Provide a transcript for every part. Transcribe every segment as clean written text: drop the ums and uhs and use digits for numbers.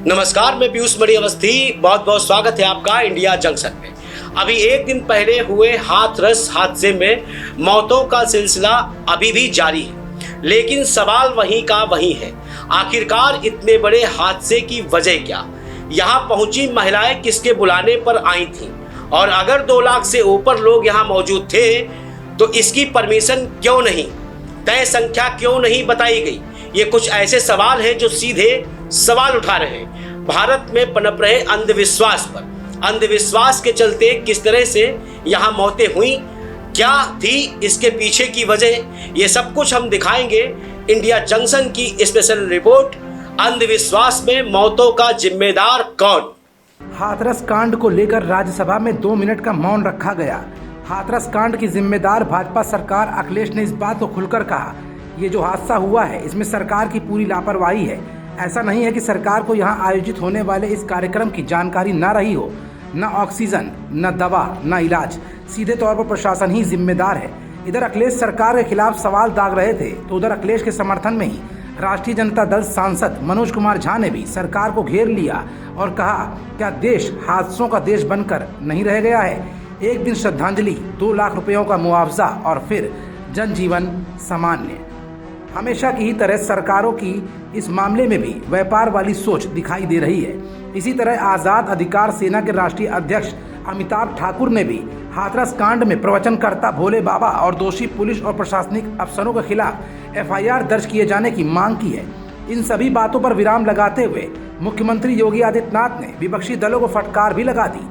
नमस्कार, मैं पीयूष मणि अवस्थी। बहुत बहुत स्वागत है आपका इंडिया जंक्शन में। अभी एक दिन पहले हुए हाथरस हादसे में मौतों का सिलसिला अभी भी जारी है, लेकिन सवाल वहीं का वहीं है। आखिरकार इतने बड़े हादसे की वजह क्या? यहाँ पहुंची महिलाएं किसके बुलाने पर आई थीं? और अगर 2 लाख से ऊपर लोग यहाँ मौजूद थे तो इसकी परमिशन क्यों नहीं, तय संख्या क्यों नहीं बताई गई? ये कुछ ऐसे सवाल हैं जो सीधे सवाल उठा रहे हैं भारत में पनप रहे अंधविश्वास पर। अंधविश्वास के चलते किस तरह से यहाँ मौतें हुई, क्या थी इसके पीछे की वजह, ये सब कुछ हम दिखाएंगे। इंडिया जंक्शन की स्पेशल रिपोर्ट, अंधविश्वास में मौतों का जिम्मेदार कौन? हाथरस कांड को लेकर राज्यसभा में 2 मिनट का मौन रखा गया। हाथरस कांड की जिम्मेदार भाजपा सरकार अखिलेश ने इस बात को खुलकर कहा, ये जो हादसा हुआ है इसमें सरकार की पूरी लापरवाही है। ऐसा नहीं है कि सरकार को यहाँ आयोजित होने वाले इस कार्यक्रम की जानकारी न रही हो। न ऑक्सीजन, न दवा, न इलाज, सीधे तौर पर प्रशासन ही जिम्मेदार है। इधर अखिलेश सरकार के खिलाफ सवाल दाग रहे थे तो उधर अखिलेश के समर्थन में ही राष्ट्रीय जनता दल सांसद मनोज कुमार झा ने भी सरकार को घेर लिया और कहा, क्या देश हादसों का देश बनकर नहीं रह गया है? एक दिन श्रद्धांजलि, 2 लाख रुपयों का मुआवजा और फिर जनजीवन सामान्य। हमेशा की ही तरह सरकारों की इस मामले में भी व्यापार वाली सोच दिखाई दे रही है। इसी तरह आज़ाद अधिकार सेना के राष्ट्रीय अध्यक्ष अमिताभ ठाकुर ने भी हाथरस कांड में प्रवचनकर्ता भोले बाबा और दोषी पुलिस और प्रशासनिक अफसरों के खिलाफ FIR दर्ज किए जाने की मांग की है। इन सभी बातों पर विराम लगाते हुए मुख्यमंत्री योगी आदित्यनाथ ने विपक्षी दलों को फटकार भी लगा दी।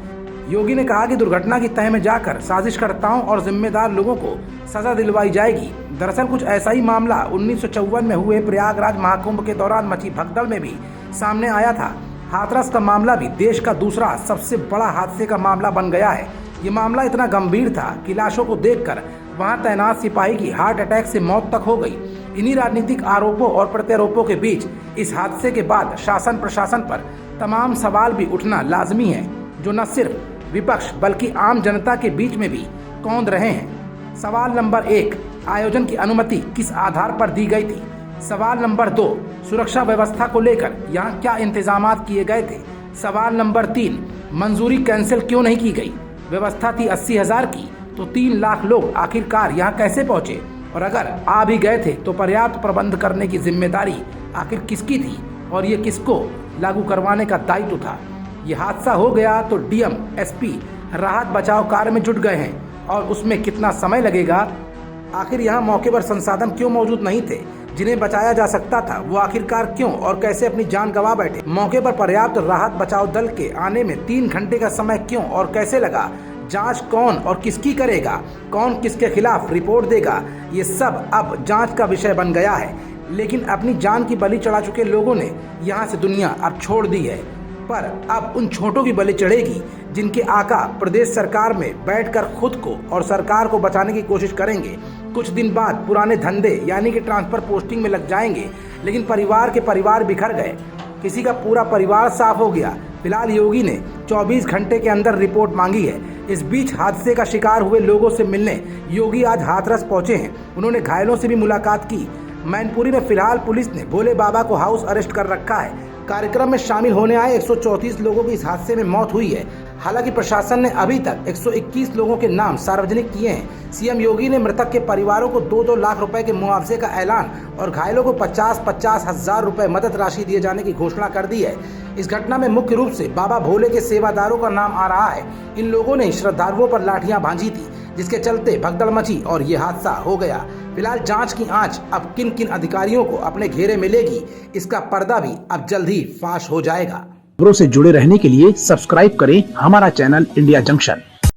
योगी ने कहा कि दुर्घटना की तह में जाकर साजिशकर्ताओं और जिम्मेदार लोगों को सजा दिलवाई जाएगी। दरअसल कुछ ऐसा ही मामला 1954 में हुए प्रयागराज महाकुंभ के दौरान मची भगदड़ में भी सामने आया था। हाथरस का मामला भी देश का दूसरा सबसे बड़ा हादसे का मामला बन गया है। ये मामला इतना गंभीर था कि लाशों को देखकर वहां तैनात सिपाही की हार्ट अटैक से मौत तक हो गई। इन्हीं राजनीतिक आरोपों और प्रत्यारोपों के बीच इस हादसे के बाद शासन प्रशासन पर तमाम सवाल भी उठना लाजमी है, जो न सिर्फ विपक्ष बल्कि आम जनता के बीच में भी कौंध रहे हैं। सवाल नंबर 1, आयोजन की अनुमति किस आधार पर दी गई थी? सवाल नंबर 2, सुरक्षा व्यवस्था को लेकर यहाँ क्या इंतजामात किए गए थे? सवाल नंबर 3, मंजूरी कैंसिल क्यों नहीं की गई? व्यवस्था थी 80,000 की, तो 3 लाख लोग आखिरकार यहाँ कैसे पहुँचे? और अगर आ भी गए थे तो पर्याप्त प्रबंध करने की जिम्मेदारी आखिर किसकी थी और ये किसको लागू करवाने का दायित्व था? ये हादसा हो गया तो DM, SP राहत बचाव कार्य में जुट गए हैं और उसमें कितना समय लगेगा? आखिर यहाँ मौके पर संसाधन क्यों मौजूद नहीं थे? जिन्हें बचाया जा सकता था वो आखिरकार क्यों और कैसे अपनी जान गंवा बैठे? मौके पर पर्याप्त राहत बचाव दल के आने में 3 घंटे का समय क्यों और कैसे लगा? जांच कौन और किसकी करेगा? कौन किसके खिलाफ रिपोर्ट देगा? ये सब अब जांच का विषय बन गया है। लेकिन अपनी जान की बलि चढ़ा चुके लोगों ने यहाँ से दुनिया अब छोड़ दी है, पर अब उन छोटों की बलि चढ़ेगी जिनके आका प्रदेश सरकार में बैठकर खुद को और सरकार को बचाने की कोशिश करेंगे। कुछ दिन बाद पुराने धंधे यानी कि ट्रांसफर पोस्टिंग में लग जाएंगे, लेकिन परिवार के परिवार बिखर गए, किसी का पूरा परिवार साफ हो गया। फिलहाल योगी ने 24 घंटे के अंदर रिपोर्ट मांगी है। इस बीच हादसे का शिकार हुए लोगों से मिलने योगी आज हाथरस पहुंचे हैं। उन्होंने घायलों से भी मुलाकात की। मैनपुरी में फिलहाल पुलिस ने भोले बाबा को हाउस अरेस्ट कर रखा है। कार्यक्रम में शामिल होने आए 134 लोगों की इस हादसे में मौत हुई है। हालांकि प्रशासन ने अभी तक 121 लोगों के नाम सार्वजनिक किए हैं। CM योगी ने मृतक के परिवारों को 2-2 लाख रुपए के मुआवजे का ऐलान और घायलों को 50-50 हजार रुपए मदद राशि दिए जाने की घोषणा कर दी है। इस घटना में मुख्य रूप से बाबा भोले के सेवादारों का नाम आ रहा है। इन लोगों ने श्रद्धालुओं पर लाठियां भांजी थी, जिसके चलते भगदड़ मची और ये हादसा हो गया। फिलहाल जांच की आंच अब किन किन अधिकारियों को अपने घेरे में लेगी, इसका पर्दा भी अब जल्द ही फाश हो जाएगा। खबरों से जुड़े रहने के लिए सब्सक्राइब करें हमारा चैनल इंडिया जंक्शन।